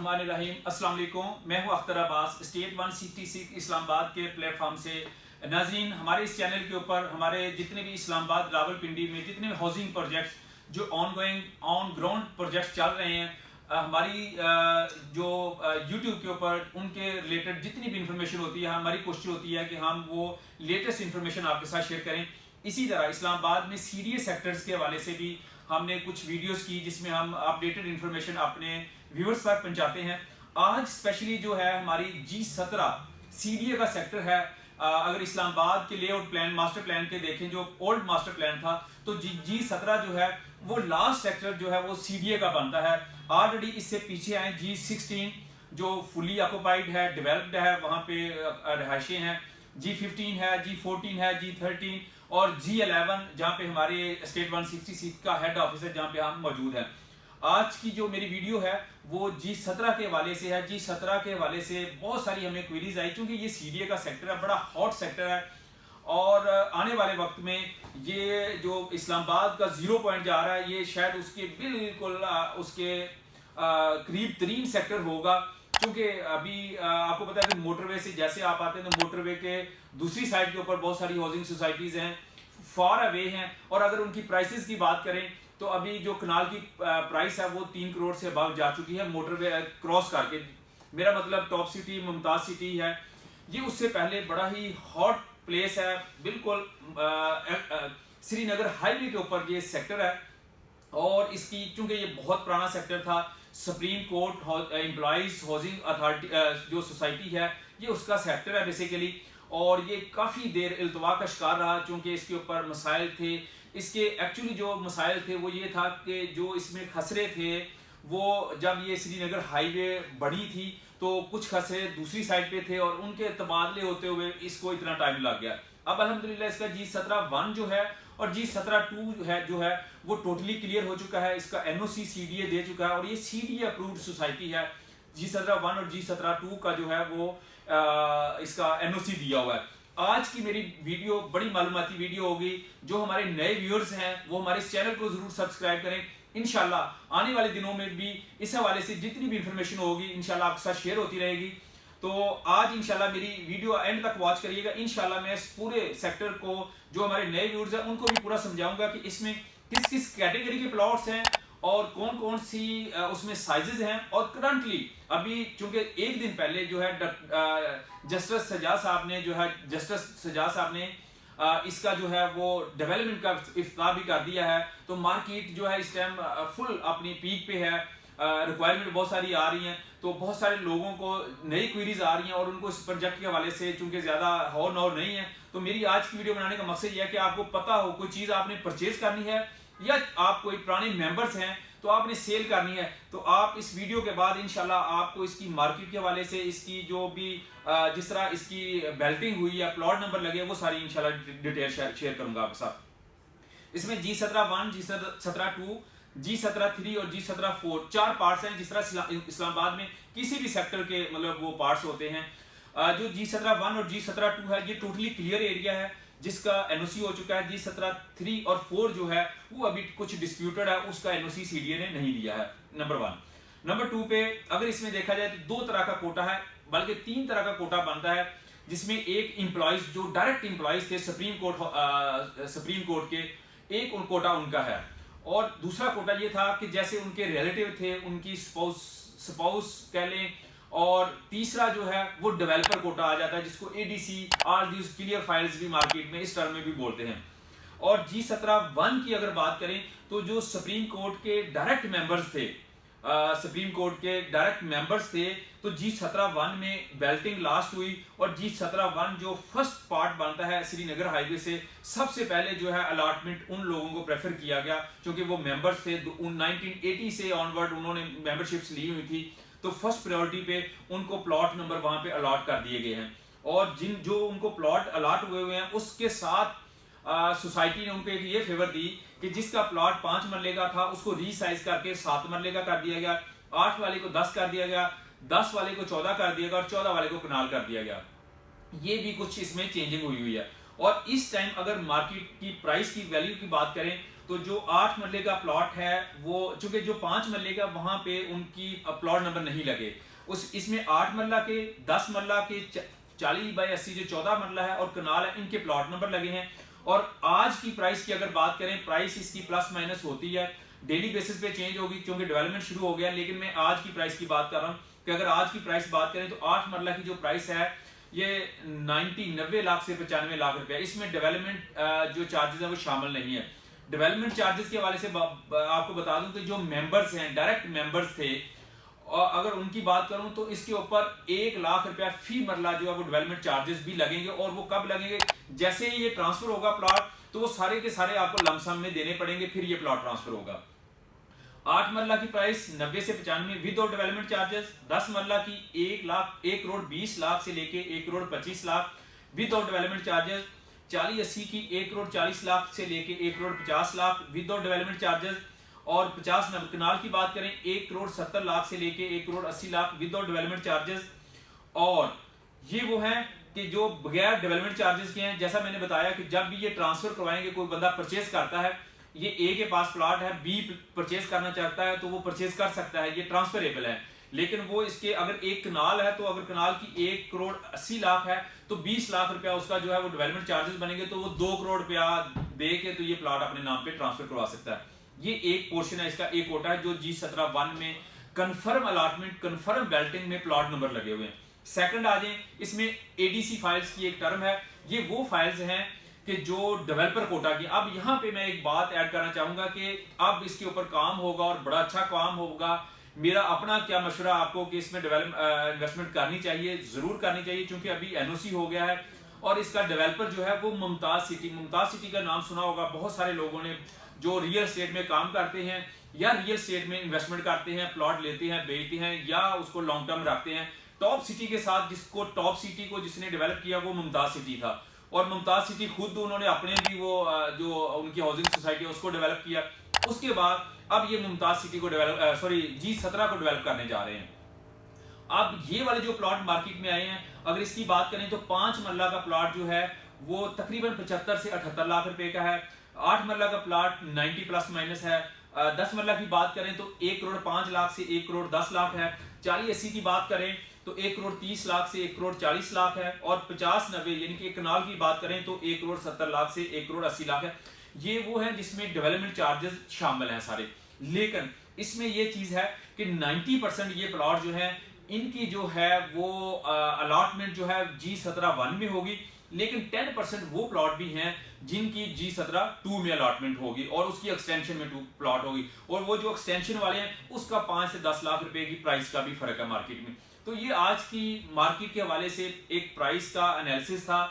बिस्मिल्लाहिर्रहमानिर्रहीम। अस्सलाम वालेकुम। मैं हूं अख्तर अब्बास, स्टेट 166 इस्लामाबाद के प्लेटफॉर्म से। नाज़रीन, हमारे इस चैनल के ऊपर हमारे जितने भी इस्लामाबाद रावलपिंडी में जितने भी हाउसिंग प्रोजेक्ट्स जो ऑनगोइंग ऑन ग्राउंड प्रोजेक्ट्स चल रहे हैं, हमारी जो यूट्यूब के ऊपर उनके रिलेटेड जितनी भी इंफॉर्मेशन होती है, हमारी कोशिश होती है कि हम वो लेटेस्ट इंफॉर्मेशन आपके साथ शेयर करें। इसी तरह इस्लामाबाद में सीडीए सेक्टर्स के हवाले से भी हमने कुछ वीडियोस की जिसमें हम अपडेटेड इंफॉर्मेशन अपने व्यूअर्स तक पहुंचाते हैं। आज स्पेशली जो है हमारी G17 सीडीए का सेक्टर है। अगर इस्लामाबाद के लेआउट प्लान मास्टर प्लान के देखें, जो ओल्ड मास्टर प्लान था, तो G17 जो है वो लास्ट सेक्टर जो है वो सीडीए का बनता है। ऑलरेडी इससे पीछे आए G16 जो फुली ऑक्युपाइड है, डेवलप्ड है, वहाँ पे रहायशें हैं। G15 है, G14 है, G13 और G11 जहाँ पे हमारे स्टेट 166 का हेड ऑफिस है, जहाँ पे हम मौजूद हैं। आज की जो मेरी वीडियो है वो G17 के हवाले से है। G17 के हवाले से बहुत सारी हमें क्वेरीज आई, क्योंकि ये सीडीए का सेक्टर है, बड़ा हॉट सेक्टर है और आने वाले वक्त में ये जो इस्लामाबाद का 0 पॉइंट जा रहा है, ये शायद उसके बिल्कुल उसके करीब तरीन सेक्टर होगा। क्योंकि अभी आपको पता है कि मोटरवे से जैसे आप आते हैं तो मोटरवे के दूसरी साइड के ऊपर बहुत सारी हाउसिंग सोसाइटीज हैं, फार अवे हैं। और अगर उनकी प्राइसेस की बात करें तो अभी जो कनाल की प्राइस है वो 3 करोड़ से अबव जा चुकी है मोटरवे क्रॉस करके। मेरा मतलब टॉप सिटी मुमताज सिटी है, ये उससे पहले बड़ा ही हॉट प्लेस है, बिल्कुल श्रीनगर हाईवे के ऊपर ये सेक्टर है। और इसकी चूंकि ये बहुत पुराना सेक्टर था, supreme court employees housing authority जो सोसाइटी है ये उसका सेक्टर है बेसिकली। और ये काफ़ी देर इल्तवा का शिकार रहा, चूँकि इसके ऊपर मसाइल थे। इसके एक्चुअली जो मसाइल थे वो ये था कि जो इसमें खसरे थे वो जब ये श्रीनगर हाईवे बढ़ी थी तो कुछ खसरे दूसरी साइड पे थे और उनके तबादले होते हुए इसको इतना टाइम लग गया। अब अल्हम्दुलिल्लाह इसका G17 जो है और G17 है जो है वो टोटली क्लियर हो चुका है। इसका NOC सीडीए दे चुका है और ये सीडीए अप्रूव्ड सोसाइटी है। G17 और G17 का जो है वो इसका NOC दिया हुआ है। आज की मेरी वीडियो बड़ी मालूमाती वीडियो होगी। जो हमारे नए व्यूअर्स हैं वो हमारे इस चैनल को जरूर सब्सक्राइब करें। इंशाल्लाह आने वाले दिनों में भी इस हवाले से जितनी भी इंफॉर्मेशन होगी इंशाल्लाह आपके साथ शेयर होती रहेगी। तो आज इंशाल्लाह मेरी वीडियो एंड तक वॉच करिएगा। इंशाल्लाह मैं इस पूरे सेक्टर को, जो हमारे नए व्यूअर्स हैं उनको भी पूरा समझाऊंगा कि इसमें किस किस कैटेगरी के प्लॉट्स हैं और कौन कौन सी उसमें साइजेस हैं। और करंटली अभी चूंकि एक दिन पहले जो है जस्टिस सजा साहब ने इसका जो है वो डेवलपमेंट का इफ्ताह भी कर दिया है। तो मार्केट जो है इस टाइम फुल अपनी पीक पे है। रिक्वायरमेंट बहुत सारी आ रही हैं, तो बहुत सारे लोगों को नई क्वेरीज आ रही हैं और उनको इस प्रोजेक्ट के हवाले से चूंकि ज़्यादा हौर नौर नहीं है, तो मेरी आज की वीडियो बनाने का मकसद यह है कि आपको पता हो कोई चीज़ आपने परचेज करनी है या आप कोई पुराने मेंबर्स हैं तो आपने सेल करनी है, तो आप इस वीडियो के बाद इंशाल्लाह आपको इसकी मार्केट के हवाले से, इसकी जो भी जिस तरह इसकी बेल्टिंग हुई या प्लॉट नंबर लगे, वो सारी इंशाल्लाह डिटेल शेयर करूंगा आपके साथ। इसमें G17 G17-2 G17-3 और G17-4 चार पार्ट्स हैं। जिस तरह इस्लामाबाद में किसी भी सेक्टर के मतलब वो पार्ट्स होते हैं। जो G17-1 और G17-2 है ये टोटली क्लियर एरिया है जिसका NOC हो चुका है। G17-3 और 4 जो है वो अभी कुछ डिस्प्यूटेड है, उसका NOC सीडीए ने नहीं दिया है। नंबर 1। नंबर 2 पे अगर इसमें देखा जाए तो 2 तरह का कोटा है, बल्कि 3 तरह का कोटा बनता है। जिसमें एक एम्प्लॉइज जो डायरेक्ट एम्प्लॉइज थे सुप्रीम कोर्ट के, एक कोटा उनका है। और दूसरा कोटा ये था कि जैसे उनके रिलेटिव थे, उनकी स्पाउस कह लें। और तीसरा जो है वो डेवलपर कोटा आ जाता है, जिसको ADC all these clear files भी मार्केट में इस टर्म में भी बोलते हैं। और G17-1 की अगर बात करें तो जो सुप्रीम कोर्ट के डायरेक्ट मेंबर्स थे, तो G17-1 में बेल्टिंग लास्ट हुई। और G17-1 जो फर्स्ट पार्ट बनता है श्रीनगर हाईवे से, सबसे पहले जो है अलॉटमेंट उन लोगों को प्रेफर किया गया क्योंकि वो मेंबर्स थे। 1980 से ऑनवर्ड उन्होंने मेंबरशिप्स ली हुई थी, तो फर्स्ट प्रायोरिटी पे उनको प्लॉट नंबर वहां पे अलॉट कर दिए गए हैं। और जो उनको प्लॉट अलॉट हुए हैं उसके साथ सोसाइटी ने उनको एक ये फेवर दी कि जिसका प्लॉट 5 मरले का था उसको रीसाइज करके 7 मरले का कर दिया गया, 8 वाले को 10 कर दिया गया, 10 वाले को 14 कर दिया गया और 14 वाले को कनाल कर दिया गया। ये भी कुछ इसमें चेंजिंग हुई है। और इस टाइम अगर मार्केट की प्राइस की वैल्यू की बात करें तो जो 8 मरले का प्लॉट है वो, चूंकि जो 5 मरले का वहां पे उनकी प्लॉट नंबर नहीं लगे, उस इसमें 8 मरला के, 10 मरला के, 40/80 जो 14 मरला है और कनाल है, इनके प्लॉट नंबर लगे हैं। और आज की प्राइस की अगर बात करें, प्राइस इसकी प्लस माइनस होती है, डेली बेसिस पे चेंज होगी क्योंकि डेवलपमेंट शुरू हो गया, लेकिन मैं आज की प्राइस की बात कर रहा हूँ कि अगर आज की प्राइस बात करें तो 8 मरला की जो प्राइस है ये 90 लाख से 95 लाख रुपया, इसमें डेवलपमेंट जो चार्जेस है वो शामिल नहीं है। डेवलपमेंट चार्जेस के हवाले से आपको बता दूं कि जो मेंबर्स हैं, डायरेक्ट मेंबर्स थे, और अगर उनकी बात करूं तो इसके ऊपर 1 लाख रुपया फी मरला जो है वो डेवलपमेंट चार्जेस भी लगेंगे। और वो कब लगेंगे? जैसे ही ये ट्रांसफर होगा प्लॉट तो वो सारे के सारे आपको लमसम में देने पड़ेंगे, फिर ये प्लॉट ट्रांसफर होगा। 8 मरला की प्राइस 90 से 95 विदाउट डेवलपमेंट चार्जेस, 10 मरला की 1 करोड़ 20 लाख से लेके 1 crore 25 lakh without development charges, 40-80 की 1 करोड़ 40 लाख से लेके 1 crore 50 lakh without development charges, और 50 कनाल की बात करें 1 करोड़ 70 लाख से लेके 1 crore 80 lakh without development charges. और ये वो हैं कि जो बगैर डेवलपमेंट चार्जेस के हैं। जैसा मैंने बताया कि जब भी ये ट्रांसफर करवाएंगे, कोई बंदा परचेज करता है, ये ए के पास प्लॉट है, बी परचेज करना चाहता है तो वो परचेज कर सकता है, ये ट्रांसफरेबल है। लेकिन वो इसके अगर एक कनाल है तो अगर कनाल की 1 करोड़ 80 लाख है तो 20 लाख रुपया उसका जो है वो डेवलपमेंट चार्जेस बनेंगे, तो वो 2 करोड़ रुपया दे के तो ये प्लॉट अपने नाम पे ट्रांसफर करवा सकता है। ये एक पोर्शन है, इसका एक कोटा है जो G17 में कंफर्म अलॉटमेंट, कंफर्म बेल्टिंग में प्लॉट नंबर लगे हुए हैं। सेकंड आ जाए, इसमें एडीसी फाइल्स की एक टर्म है, ये वो फाइल्स हैं कि जो डेवलपर कोटा की। अब यहाँ पे मैं एक बात ऐड करना चाहूंगा कि अब इसके ऊपर काम होगा और बड़ा अच्छा काम होगा। मेरा अपना क्या मशवरा आपको कि इसमें इन्वेस्टमेंट करनी चाहिए, जरूर करनी चाहिए, क्योंकि अभी एनओसी हो गया है और इसका डेवलपर जो है वो मुमताज सिटी का नाम सुना होगा बहुत सारे लोगों ने, जो रियल एस्टेट में काम करते हैं या रियल एस्टेट में इन्वेस्टमेंट करते हैं, प्लॉट लेते हैं, बेचते हैं या उसको लॉन्ग टर्म रखते हैं। टॉप सिटी के साथ टॉप सिटी को जिसने डेवलप किया वो मुमताज सिटी था, और मुमताज सिटी खुद उन्होंने अपने भी वो जो उनकी हाउसिंग सोसाइटी है उसको डेवलप किया। उसके बाद अब ये मुमताज सिटी को G17 को डेवलप करने जा रहे हैं। अब ये वाले जो प्लॉट मार्केट में आए हैं, अगर इसकी बात करें तो 5 मरला का प्लॉट जो है वो तकरीबन 75 से 78 लाख रुपए का है। 8 मरला का प्लॉट 90 प्लस माइनस है। 10 मरला की बात करें तो 1 करोड़ 5 लाख से 1 करोड़ 10 लाख है। 40-80 की बात करें तो 1 करोड़ 30 लाख से 1 करोड़ 40 लाख है। और 50-90 यानी कि कनाल की बात करें तो 1 करोड़ 70 लाख से 1 करोड़ 80 लाख है। ये वो है जिसमें डेवलपमेंट चार्जेस शामिल हैं सारे। लेकिन इसमें ये चीज है कि 90% ये प्लॉट जो है इनकी जो है वो अलॉटमेंट जो है G17 में होगी, लेकिन 10% वो प्लॉट भी हैं जिनकी G17 में अलॉटमेंट होगी और उसकी एक्सटेंशन में 2 प्लॉट होगी। और वो जो एक्सटेंशन वाले हैं उसका 5 से 10 लाख रुपए की प्राइस का भी फर्क है मार्केट में। तो ये आज की मार्केट के हवाले से एक प्राइस का एनालिसिस था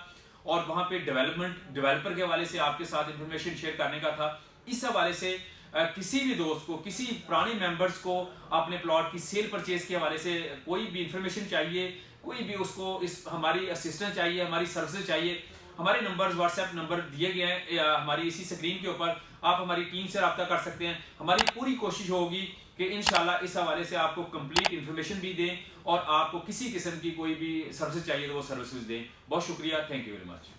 और वहां पे डेवलपर के हवाले से आपके साथ इंफॉर्मेशन शेयर करने का था। इस हवाले से किसी भी दोस्त को, किसी पुराने मेंबर्स को अपने प्लॉट की सेल परचेज के हवाले से कोई भी इंफॉर्मेशन चाहिए, कोई भी उसको इस हमारी असिस्टेंस चाहिए, हमारी सर्विसेज चाहिए, हमारे नंबर्स व्हाट्सएप नंबर दिए गए हैं हमारी इसी स्क्रीन के ऊपर, आप हमारी टीम से रब्ता कर सकते हैं। हमारी पूरी कोशिश होगी कि इंशाल्लाह इस हवाले से आपको कंप्लीट इंफॉर्मेशन भी दें और आपको किसी किस्म की कोई भी सर्विसेज चाहिए तो वो सर्विसेज दें। बहुत शुक्रिया, थैंक यू वेरी मच।